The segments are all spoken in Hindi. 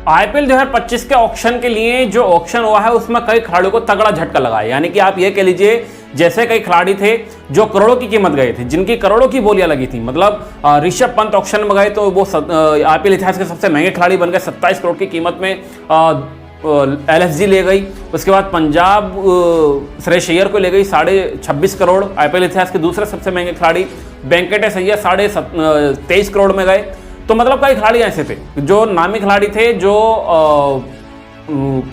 आईपीएल 2025 के ऑक्शन के लिए जो ऑक्शन हुआ है उसमें कई खिलाड़ियों को तगड़ा झटका लगा है। यानी कि आप ये कह लीजिए जैसे कई खिलाड़ी थे जो करोड़ों की कीमत गए थे, जिनकी करोड़ों की बोलियां लगी थी। मतलब ऋषभ पंत ऑक्शन में गए तो वो आईपीएल इतिहास के सबसे महंगे खिलाड़ी बन गए। 27 करोड़ की कीमत में एलएसजी ले गई। उसके बाद पंजाब श्रेयस अय्यर को ले गई 26.5 करोड़। आईपीएल इतिहास के दूसरे सबसे महंगे खिलाड़ी वेंकटेश अय्यर 23.5 करोड़ में गए। तो मतलब कई खिलाड़ी ऐसे थे जो नामी खिलाड़ी थे जो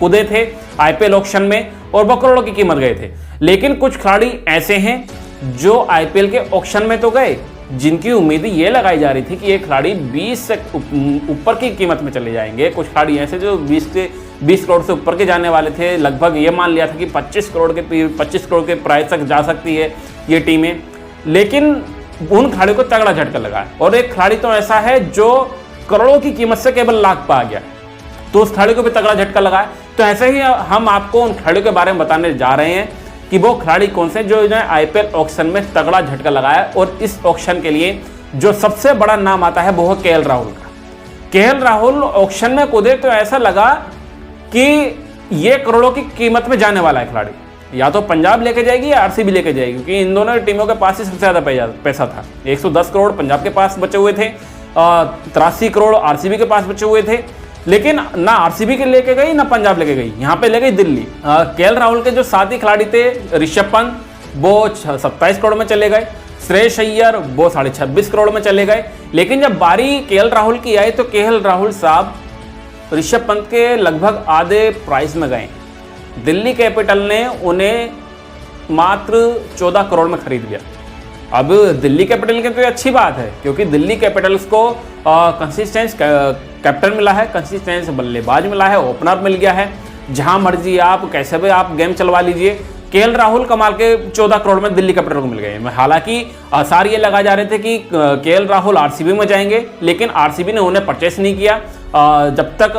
कूदे थे आईपीएल ऑक्शन में और वो करोड़ों की कीमत गए थे। लेकिन कुछ खिलाड़ी ऐसे हैं जो आईपीएल के ऑक्शन में तो गए, जिनकी उम्मीद ये लगाई जा रही थी कि ये खिलाड़ी 20 से ऊपर की कीमत में चले जाएंगे। कुछ खिलाड़ी ऐसे जो 20 करोड़ से ऊपर के जाने वाले थे। लगभग ये मान लिया था कि 25 करोड़ के प्राइस तक जा सकती है ये टीमें। लेकिन उन खिलाड़ियों को तगड़ा झटका लगा है। और एक खिलाड़ी तो ऐसा है जो करोड़ों की कीमत से केवल लाख पा गया, तो उस खिलाड़ी को भी तगड़ा झटका लगा है। तो ऐसे ही हम आपको उन खिलाड़ियों के बारे में बताने जा रहे हैं कि वो खिलाड़ी कौन से जो आईपीएल ऑक्शन में तगड़ा झटका लगाया। और इस ऑक्शन के लिए जो सबसे बड़ा नाम आता है वो है केएल राहुल का। केएल राहुल ऑक्शन में कूदे तो ऐसा लगा कि ये करोड़ों की कीमत में जाने वाला है खिलाड़ी। या तो पंजाब लेके जाएगी या आरसीबी लेके जाएगी, क्योंकि इन दोनों टीमों के पास ही सबसे ज़्यादा पैसा था। 110 करोड़ पंजाब के पास बचे हुए थे, 83 करोड़ आरसीबी के पास बचे हुए थे। लेकिन ना आरसीबी के लेके गई ना पंजाब लेके गई, यहाँ पे ले गई दिल्ली। केएल राहुल के जो साथी खिलाड़ी थे ऋषभ पंत वो 27 करोड़ में चले गए, श्रेयस अय्यर वो 26.5 करोड़ में चले गए। लेकिन जब बारी केएल राहुल की आई तो केएल राहुल साहब ऋषभ पंत के लगभग आधे प्राइस में गए। दिल्ली कैपिटल ने उन्हें मात्र 14 करोड़ में खरीद लिया। अब दिल्ली कैपिटल की तो अच्छी बात है, क्योंकि दिल्ली कैपिटल्स को कंसिस्टेंस कैप्टन मिला है, कंसिस्टेंस बल्लेबाज मिला है, ओपनर मिल गया है। जहां मर्जी आप कैसे भी आप गेम चलवा लीजिए। केएल राहुल कमाल के 14 करोड़ में दिल्ली कैपिटल को मिल गए। हालांकि आसार ये लगा जा रहे थे कि केएल राहुल आरसीबी में जाएंगे, लेकिन आरसीबी ने उन्हें परचेस नहीं किया। जब तक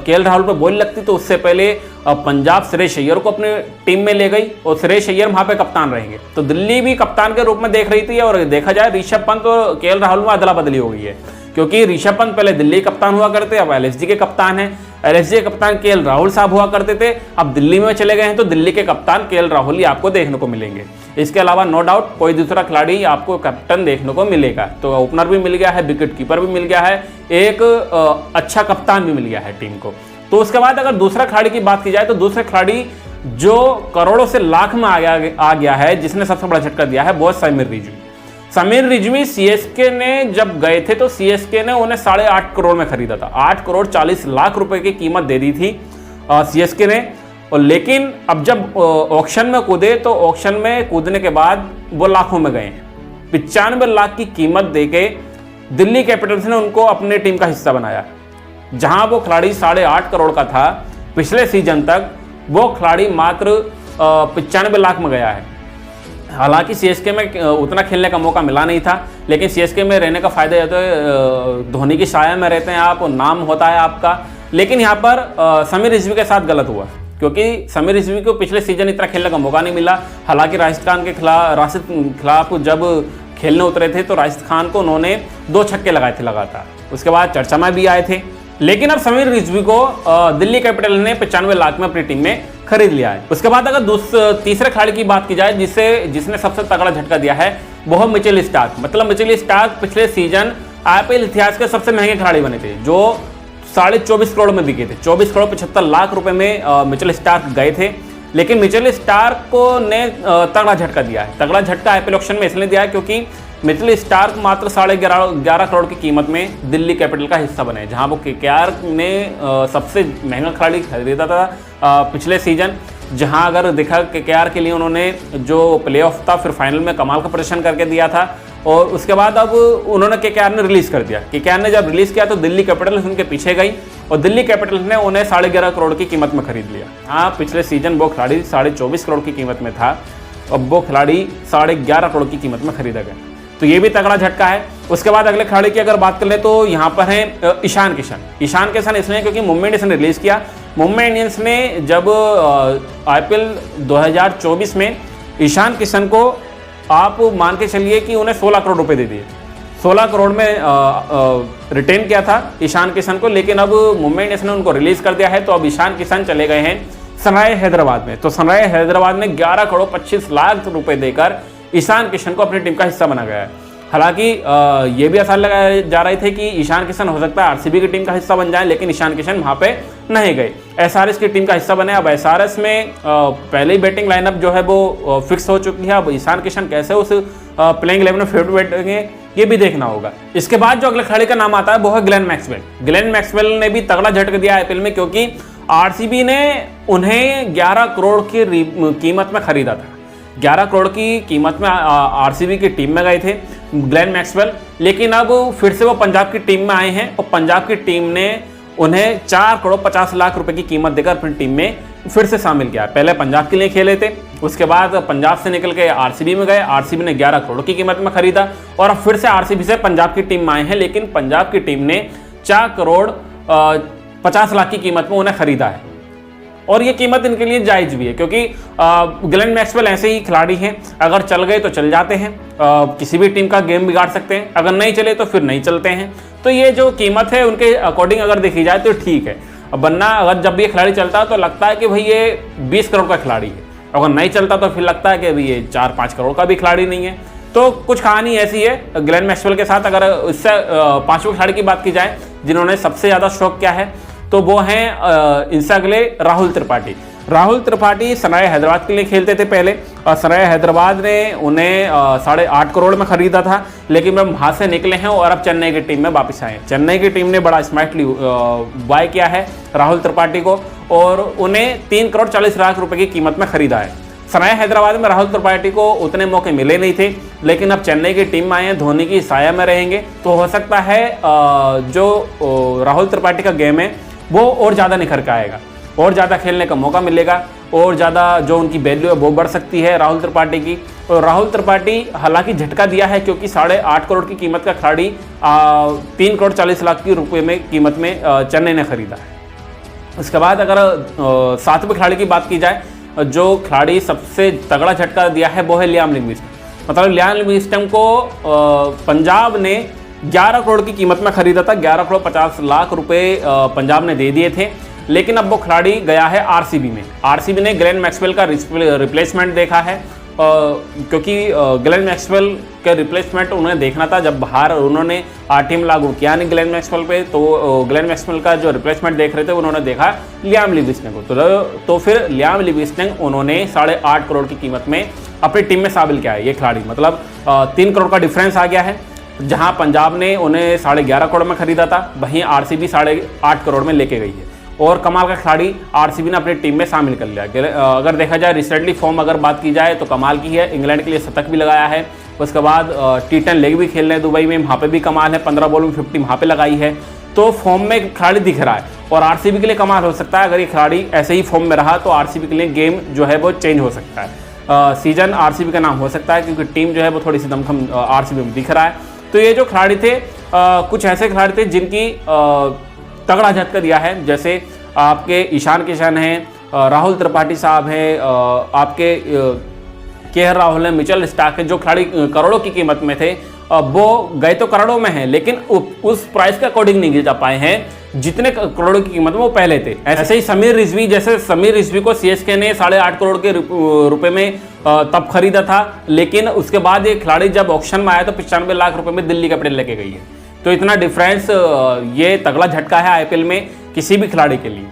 केएल राहुल पर बोली लगती तो उससे पहले पंजाब श्रेयस अय्यर को अपनी टीम में ले गई और श्रेयस अय्यर वहां पे कप्तान रहेंगे। तो दिल्ली भी कप्तान के रूप में देख रही थी। और देखा जाए ऋषभ पंत और केएल राहुल में अदला बदली हो गई है, क्योंकि ऋषभ पंत पहले दिल्ली कप्तान हुआ करते, अब एलएसजी के कप्तान हैं। एलएसजी के कप्तान केएल राहुल साहब हुआ करते थे, अब दिल्ली में चले गए हैं तो दिल्ली के कप्तान केएल राहुल ही आपको देखने को मिलेंगे। इसके अलावा नो डाउट कोई दूसरा खिलाड़ी आपको कैप्टन देखने को मिलेगा। तो ओपनर भी मिल गया है, विकेट कीपर भी मिल गया है, एक अच्छा कप्तान भी मिल गया है टीम को। तो उसके बाद अगर दूसरा खिलाड़ी की बात की जाए तो दूसरा खिलाड़ी जो करोड़ों से लाख में आ गया है, जिसने सबसे बड़ा झटका दिया है वो समीर रिजवी। समीर रिजवी सीएसके ने जब गए थे तो सीएसके ने उन्हें 8.5 करोड़ में खरीदा था। 8 करोड़ 40 लाख रुपए की कीमत दे दी थी सीएसके ने। और लेकिन अब जब ऑक्शन में कूदे तो ऑक्शन में कूदने के बाद वो लाखों में गए। 95 लाख की कीमत देके दिल्ली कैपिटल्स ने उनको अपने टीम का हिस्सा बनाया। जहां वो खिलाड़ी 8.5 करोड़ का था पिछले सीजन तक, वो खिलाड़ी मात्र 95 लाख में गया है। हालांकि सीएसके में उतना खेलने का मौका मिला नहीं था, लेकिन सीएसके में रहने का फायदा यह तो है धोनी की छाया में रहते हैं आप, नाम होता है आपका। लेकिन यहाँ पर समीर रिजवी के साथ गलत हुआ, क्योंकि समीर रिजवी को पिछले सीजन इतना खेलने का मौका नहीं मिला। हालांकि राजस्थान के खिलाफ जब खेलने उतरे थे तो राजस्थान को उन्होंने 2 छक्के लगाए थे लगातार, उसके बाद चर्चा में भी आए थे। लेकिन अब समीर रिजवी को दिल्ली कैपिटल ने 95 लाख में अपनी टीम में खरीद लिया है। उसके बाद अगर तीसरे खिलाड़ी की बात की जाए जिसने सबसे तगड़ा झटका दिया है वो है मिचेल स्टार्क। मतलब मिचेल स्टार्क पिछले सीजन आईपीएल इतिहास के सबसे महंगे खिलाड़ी बने थे, जो 24.5 करोड़ में बिके थे। 24 करोड़ 75 लाख रुपए में मिचेल स्टार्क गए थे। लेकिन मिचेल स्टार्क को ने तगड़ा झटका दिया है। तगड़ा झटका आईपीएल ऑक्शन में इसलिए दिया है क्योंकि मिचेल स्टार्क मात्र 11.5 करोड़ की कीमत में दिल्ली कैपिटल का हिस्सा बने, जहां वो केकेआर ने सबसे महंगा खिलाड़ी खरीदा था पिछले सीजन। जहां अगर देखा केकेआर के लिए उन्होंने जो प्लेऑफ था फिर फाइनल में कमाल का प्रदर्शन करके दिया था। और उसके बाद अब उन्होंने केकेआर ने रिलीज कर दिया। केकेआर ने जब रिलीज किया तो दिल्ली कैपिटल्स उनके पीछे गई और दिल्ली कैपिटल्स ने उन्हें 11.5 करोड़ की कीमत में खरीद लिया। हाँ, पिछले सीजन वो खिलाड़ी 24.5 करोड़ की कीमत में था, अब वो खिलाड़ी 11.5 करोड़ की कीमत में खरीदा गया। तो ये भी तगड़ा झटका है। उसके बाद अगले खिलाड़ी की अगर बात कर ले तो यहाँ पर है ईशान किशन। ईशान किशन इसलिए क्योंकि मुंबई इंडियंस ने रिलीज किया। मुंबई इंडियंस ने जब आईपीएल 2024 में ईशान किशन को आप मान के चलिए कि उन्हें 16 करोड़ रुपए दे दिए। 16 करोड़ में रिटेन किया था ईशान किशन को, लेकिन अब मुंबई इंडियंस ने उनको रिलीज कर दिया है। तो अब ईशान किशन चले गए हैं सनराइजर्स हैदराबाद में। तो सनराइजर्स हैदराबाद ने 11 करोड़ 25 लाख रुपए देकर ईशान किशन को अपनी टीम का हिस्सा बना गया है। हालांकि ये भी आसार लगाए जा रहे थे कि ईशान किशन हो सकता है आरसीबी की टीम का हिस्सा बन जाए, लेकिन ईशान किशन वहां पे नहीं गए, एसआरएच की टीम का हिस्सा बने। अब एसआरएच में पहले ही बैटिंग लाइनअप जो है वो फिक्स हो चुकी है। अब ईशान किशन कैसे उस प्लेइंग 11 में फिट बैठेंगे ये भी देखना होगा। इसके बाद जो अगले खिलाड़ी का नाम आता है वो है ग्लेन मैक्सवेल। ग्लेन मैक्सवेल ने भी तगड़ा झटका दिया आईपीएल में, क्योंकि आरसीबी ने उन्हें 11 करोड़ की कीमत में खरीदा था। 11 करोड़ की कीमत में आरसीबी की टीम में गए थे ग्लेन मैक्सवेल, लेकिन अब फिर से वो पंजाब की टीम में आए हैं और पंजाब की टीम ने उन्हें 4 करोड़ 50 लाख रुपए की कीमत देकर अपनी टीम में फिर से शामिल किया। पहले पंजाब के लिए खेले थे, उसके बाद पंजाब से निकल के आरसीबी में गए, आरसीबी ने 11 करोड़ की कीमत में खरीदा और अब फिर से आरसीबी से पंजाब की टीम में आए हैं, लेकिन पंजाब की टीम ने 4 करोड़ 50 लाख की कीमत में उन्हें खरीदा है। और ये कीमत इनके लिए जायज भी है, क्योंकि ग्लेन मैक्सवेल ऐसे ही खिलाड़ी हैं, अगर चल गए तो चल जाते हैं, किसी भी टीम का गेम बिगाड़ सकते हैं, अगर नहीं चले तो फिर नहीं चलते हैं। तो ये जो कीमत है उनके अकॉर्डिंग अगर देखी जाए तो ठीक है। वरना अगर जब ये खिलाड़ी चलता है तो लगता है कि भाई ये 20 करोड़ का खिलाड़ी है, अगर नहीं चलता तो फिर लगता है कि भाई ये 4-5 करोड़ का भी खिलाड़ी नहीं है। तो कुछ कहानी ऐसी है ग्लेन मैक्सवेल के साथ। अगर इससे 5वें खिलाड़ी की बात की जाए जिन्होंने सबसे ज़्यादा शौक किया है तो वो हैं इनसे अगले राहुल त्रिपाठी। राहुल त्रिपाठी सनराइजर्स हैदराबाद के लिए खेलते थे पहले, और सनराइजर्स हैदराबाद ने उन्हें 8.5 करोड़ में खरीदा था, लेकिन वह वहाँ से निकले हैं और अब चेन्नई की टीम में वापस आए हैं। चेन्नई की टीम ने बड़ा स्मार्टली बाय किया है राहुल त्रिपाठी को और उन्हें 3 करोड़ 40 लाख रुपए की कीमत में खरीदा है। सनराइजर्स हैदराबाद में राहुल त्रिपाठी को उतने मौके मिले नहीं थे, लेकिन अब चेन्नई की टीम में आए हैं, धोनी की साया में रहेंगे, तो हो सकता है जो राहुल त्रिपाठी का गेम है वो और ज़्यादा निखर के आएगा, और ज़्यादा खेलने का मौका मिलेगा, और ज़्यादा जो उनकी वैल्यू है वो बढ़ सकती है राहुल त्रिपाठी की। और राहुल त्रिपाठी हालांकि झटका दिया है, क्योंकि 8.5 करोड़ की कीमत का खिलाड़ी 3 करोड़ 40 लाख की रुपये में कीमत में चेन्नई ने खरीदा है। उसके बाद अगर 7वें खिलाड़ी की बात की जाए, जो खिलाड़ी सबसे तगड़ा झटका दिया है वो है लियाम लिविंगस्टन। मतलब लियाम लिविंगस्टन को पंजाब ने 11 करोड़ की कीमत में खरीदा था, 11 करोड़ 50 लाख रुपए पंजाब ने दे दिए थे, लेकिन अब वो खिलाड़ी गया है आरसीबी में। आरसीबी ने ग्लेन मैक्सवेल का रिप्लेसमेंट देखा है, क्योंकि ग्लेन मैक्सवेल के रिप्लेसमेंट उन्हें देखना था। जब बाहर उन्होंने टीम लागू किया नहीं ग्लेन मैक्सवेल पे, तो ग्लेन मैक्सवेल का जो रिप्लेसमेंट देख रहे थे उन्होंने देखा लियाम लिविंगस्टन को। तो फिर लियाम लिविंगस्टन उन्होंने 8.5 करोड़ की कीमत में अपनी टीम में शामिल किया है। ये खिलाड़ी मतलब 3 करोड़ का डिफरेंस आ गया है। जहां पंजाब ने उन्हें 11.5 करोड़ में खरीदा था, वहीं आरसीबी 8.5 करोड़ में लेके गई है, और कमाल का खिलाड़ी आरसीबी ने अपनी टीम में शामिल कर लिया। अगर देखा जाए रिसेंटली फॉर्म अगर बात की जाए तो कमाल की है, इंग्लैंड के लिए शतक भी लगाया है, उसके बाद T10 लीग भी खेल रहे हैं दुबई में, वहाँ पे भी कमाल है, 15 बॉल में 50 वहाँ पे लगाई है। तो फॉर्म में खिलाड़ी दिख रहा है, और आरसीबी के लिए कमाल हो सकता है। अगर ये खिलाड़ी ऐसे ही फॉर्म में रहा तो आरसीबी के लिए गेम जो है वो चेंज हो सकता है, सीजन आरसीबी का नाम हो सकता है, क्योंकि टीम जो है वो थोड़ी सी दमखम आरसीबी में दिख रहा है। तो ये जो खिलाड़ी थे कुछ ऐसे खिलाड़ी थे जिनकी तगड़ा झटका दिया है, जैसे आपके ईशान किशन हैं, राहुल त्रिपाठी साहब हैं, आपके केएल राहुल हैं, मिचेल स्टार्क हैं, जो खिलाड़ी करोड़ों की कीमत में थे, वो गए तो करोड़ों में हैं, लेकिन उस प्राइस के अकॉर्डिंग नहीं जा पाए हैं जितने करोड़ों की कीमत में वो पहले थे। ऐसे ही समीर रिजवी को सीएसके ने 8.5 करोड़ के रुपए में तब खरीदा था, लेकिन उसके बाद ये खिलाड़ी जब ऑक्शन में आया तो 95 लाख रुपए में दिल्ली कैपिटल लेके गई है। तो इतना डिफरेंस, ये तगड़ा झटका है आईपीएल में किसी भी खिलाड़ी के लिए।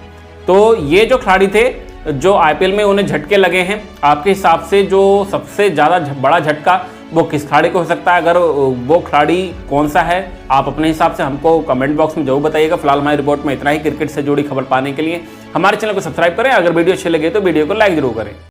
तो ये जो खिलाड़ी थे जो आईपीएल में उन्हें झटके लगे हैं, आपके हिसाब से जो सबसे ज़्यादा बड़ा झटका वो किस खिलाड़ी को हो सकता है? अगर वो खिलाड़ी कौन सा है, आप अपने हिसाब से हमको कमेंट बॉक्स में जरूर बताइएगा। फिलहाल हमारी रिपोर्ट में इतना ही। क्रिकेट से जुड़ी खबर पाने के लिए हमारे चैनल को सब्सक्राइब करें। अगर वीडियो अच्छे लगे तो वीडियो को लाइक जरूर करें।